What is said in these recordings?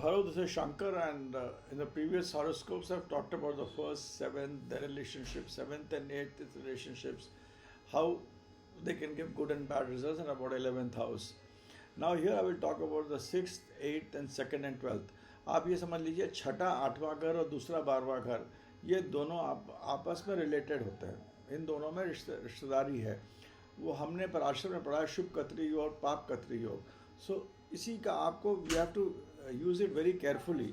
hello, this is Shankar, and in the previous horoscopes, I've talked about the first seven, the relationships, seventh and eighth relationships, how they can give good and bad results, and about 11th house. Now, here I will talk about the sixth, eighth, and second and 12th. आप ये समझ लीजिए छठा आठवां घर और दूसरा 12वां घर ये दोनों आपस में रिलेटेड होते हैं. इन दोनों में रिश्तेदारी है. वो हमने पराशर में पढ़ा शुभ कतरी योग और पाप कतरी योग. सो इसी का आपको we have to use it very carefully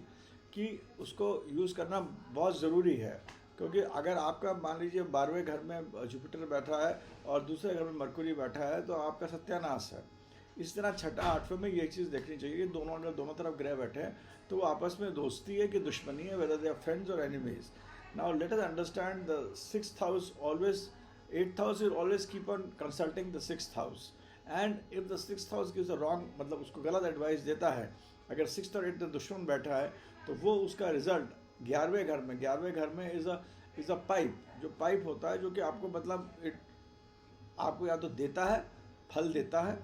कि उसको यूज़ करना बहुत ज़रूरी है. क्योंकि अगर आपका मान लीजिए 12वें घर में जुपिटर बैठा है और दूसरे घर में मरकुरी बैठा है तो आपका सत्यानाश है. इस तरह छठा आठवें में ये चीज़ देखनी चाहिए कि दोनों अगर दोनों तरफ ग्रह बैठे हैं तो वो आपस में दोस्ती है कि दुश्मनी है, वेदर दे आर फ्रेंड्स और enemies. Now let us understand the sixth house always, eighth house will always keep on consulting the sixth house. And if the sixth house gives a wrong, मतलब उसको गलत advice देता है, अगर sixth और eighth दुश्मन बैठा है तो वो उसका रिजल्ट 11वें घर में इज़ अ पाइप. जो पाइप होता है जो कि आपको मतलब आपको या तो देता है, फल देता है,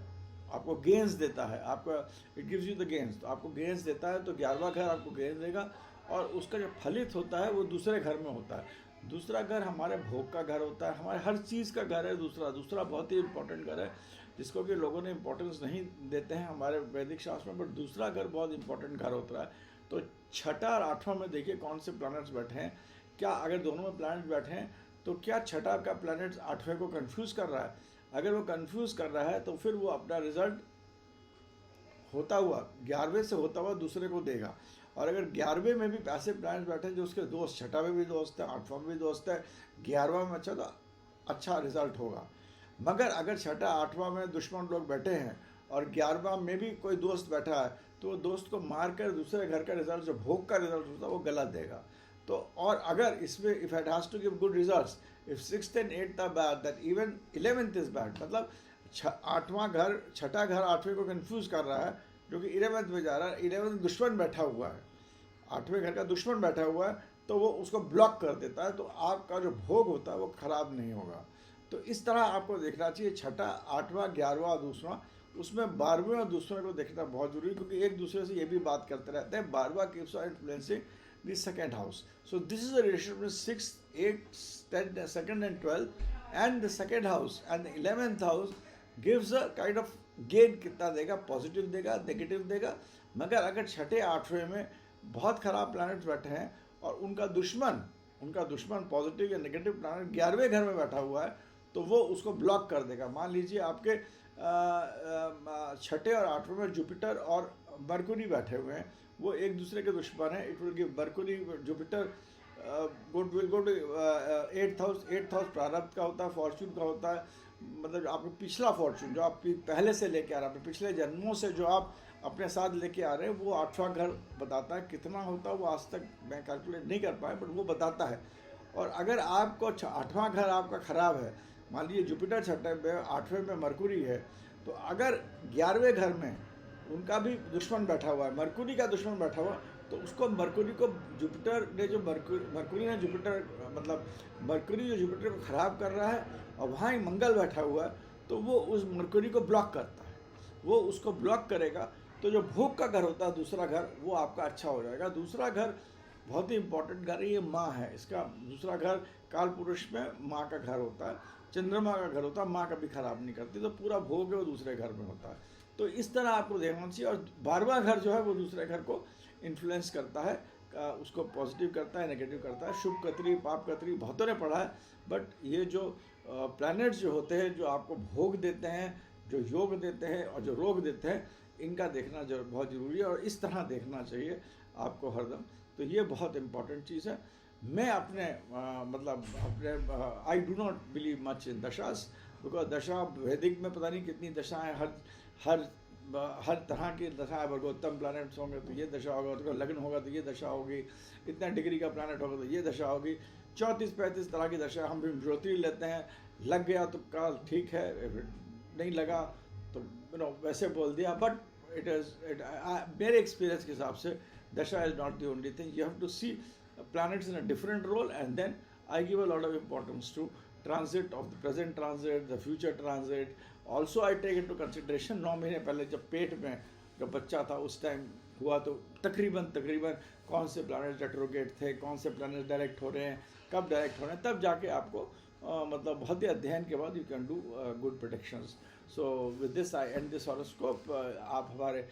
आपको गेंस देता है, आपको it gives you the gains. तो आपको गेंस देता है तो 11वां घर आपको गेंस देगा और उसका जो फलित होता है वो दूसरे घर में होता है. दूसरा घर हमारे भोग का घर होता है, हमारे हर चीज़ का घर है. दूसरा बहुत ही इंपॉर्टेंट घर है जिसको कि लोगों ने इंपॉर्टेंस नहीं देते हैं हमारे वैदिक शास्त्र में, बट दूसरा घर बहुत इंपॉर्टेंट घर होता है. तो छठा और आठवां में देखिए कौन से प्लैनेट्स बैठे हैं. क्या अगर दोनों में प्लैनेट्स बैठे हैं तो क्या छठा का प्लैनेट आठवें को कंफ्यूज कर रहा है? अगर वो कंफ्यूज कर रहा है तो फिर वो अपना रिजल्ट होता हुआ 11वें से होता हुआ दूसरे को देगा. और अगर 11वें में भी ऐसे प्लैनेट्स बैठे हैं जो उसके दोस्त, छठा में भी दोस्त है, आठवां में भी दोस्त है, 11वां में अच्छा तो अच्छा रिजल्ट होगा. मगर अगर छठा आठवां में दुश्मन लोग बैठे हैं और 11वां में भी कोई दोस्त बैठा है तो वो दोस्त को मार कर दूसरे घर का रिजल्ट, जो भोग का रिजल्ट होता है, वो गलत देगा. तो और अगर इसमें if it has to give good results, if sixth and eighth are bad, that even 11th is bad. मतलब आठवां घर, छठा घर आठवें को कंफ्यूज कर रहा है जो कि 11th में जा रहा है. 11th दुश्मन बैठा हुआ है, आठवें घर का दुश्मन बैठा हुआ है, तो वो उसको ब्लॉक कर देता है. तो आपका जो भोग होता है वो खराब नहीं होगा. तो इस तरह आपको देखना चाहिए छठा, आठवां, 11वां और दूसरा. उसमें 12वें और दूसरे को देखना बहुत जरूरी, क्योंकि एक दूसरे से ये भी बात करते रहते हैं. 12वां keeps on influencing the second house. So this is the relationship में 6, 8, 10, second and 12, and the second house and the 11th house gives a kind of gain. कितना देगा? पॉजिटिव देगा, नेगेटिव देगा. मगर अगर छठे आठवें में बहुत खराब प्लैनेट्स बैठे हैं और उनका दुश्मन पॉजिटिव या नेगेटिव प्लैनेट 11वें घर में बैठा हुआ है तो वो उसको ब्लॉक कर देगा. मान लीजिए आपके छठे और आठवें में जुपिटर और मरकुरी बैठे हुए हैं, वो एक दूसरे के दुश्मन हैं. It will give Mercury Jupiter will go to eighth house प्रारब्ध का होता है, फॉर्चून का होता है. मतलब आपको पिछला फॉर्चून जो आप पहले से लेके आ रहे हैं, अपने पिछले जन्मों से जो आप अपने साथ लेके आ रहे हैं, वो आठवां घर बताता है. कितना होता है वो आज तक मैं कैलकुलेट नहीं कर पाया, बट वो बताता है. और अगर आपको आठवां घर आपका खराब है, मान लीजिए जुपिटर छठे में, आठवें में मरकुरी है, तो अगर 11वें घर में उनका भी दुश्मन बैठा हुआ है, मरकुरी का दुश्मन बैठा हुआ, तो उसको मरकुरी को जुपिटर ने जो मरकुरी ने जुपिटर मतलब मरकुरी जो जुपिटर को ख़राब कर रहा है और वहाँ ही मंगल बैठा हुआ है, तो वो उस मरकुरी को ब्लॉक करता है. वो उसको ब्लॉक करेगा तो जो भोग का घर होता है दूसरा घर, वो आपका अच्छा हो जाएगा. दूसरा घर बहुत ही इंपॉर्टेंट घर है, ये माँ है. इसका दूसरा घर काल पुरुष में माँ का घर होता है, चंद्रमा का घर होता है. माँ कभी खराब नहीं करती, तो पूरा भोग है वो दूसरे घर में होता है. तो इस तरह आपको देखना चाहिए. और 12वां घर जो है वो दूसरे घर को इन्फ्लुएंस करता है, उसको पॉजिटिव करता है, नेगेटिव करता है. शुभ कतरी, पाप कतरी बहुतों ने पढ़ा है, बट ये जो प्लैनेट्स जो होते हैं जो आपको भोग देते हैं, जो योग देते हैं और जो रोग देते हैं, इनका देखना बहुत ज़रूरी है. और इस तरह देखना चाहिए आपको हरदम. तो ये बहुत इंपॉर्टेंट चीज़ है. मैं अपने I do not believe much in dashas, because दशा वैदिक में पता नहीं कितनी दशाएँ, हर तरह की दशाएँ. वर्गोत्तम प्लैनेट्स होंगे तो ये दशा होगा, तो लग्न होगा तो ये दशा होगी, इतना डिग्री का प्लैनेट होगा तो ये दशा होगी. 34-35 तरह की दशा. हम भी ज्योति लेते हैं, लग गया तो काल ठीक है, नहीं लगा तो वैसे बोल दिया. बट मेरे एक्सपीरियंस के हिसाब से दशा is not the only thing. You have to see planets in a different role, and then I give a lot of importance to transit of the present transit, the future transit. Also I take into consideration 9 महीने पहले जब पेट में जब बच्चा था उस time हुआ तो तकरीबन कौन से प्लैनेट रेट्रोगेट थे, कौन से प्लैनेट डायरेक्ट हो रहे हैं, कब डायरेक्ट हो रहे हैं, तब जाके आपको मतलब बहुत ही अध्ययन के बाद you can do good predictions. So with this I and this horoscope. आप हमारे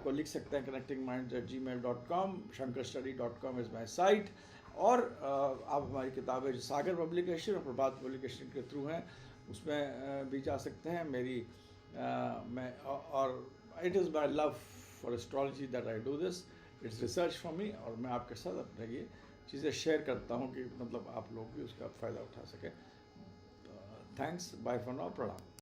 को लिख सकते हैं connectingminds@gmail.com. shankarstudy.com is my site. और आप हमारी किताबें जो सागर पब्लिकेशन और प्रभात पब्लिकेशन के थ्रू हैं उसमें भी जा सकते हैं. मेरी मैं और it is my love for astrology that I do this. It's research for me. और मैं आपके साथ अपने ये चीज़ें शेयर करता हूँ कि मतलब आप लोग भी उसका फ़ायदा उठा सकें. थैंक्स. Bye for now. प्रणाम.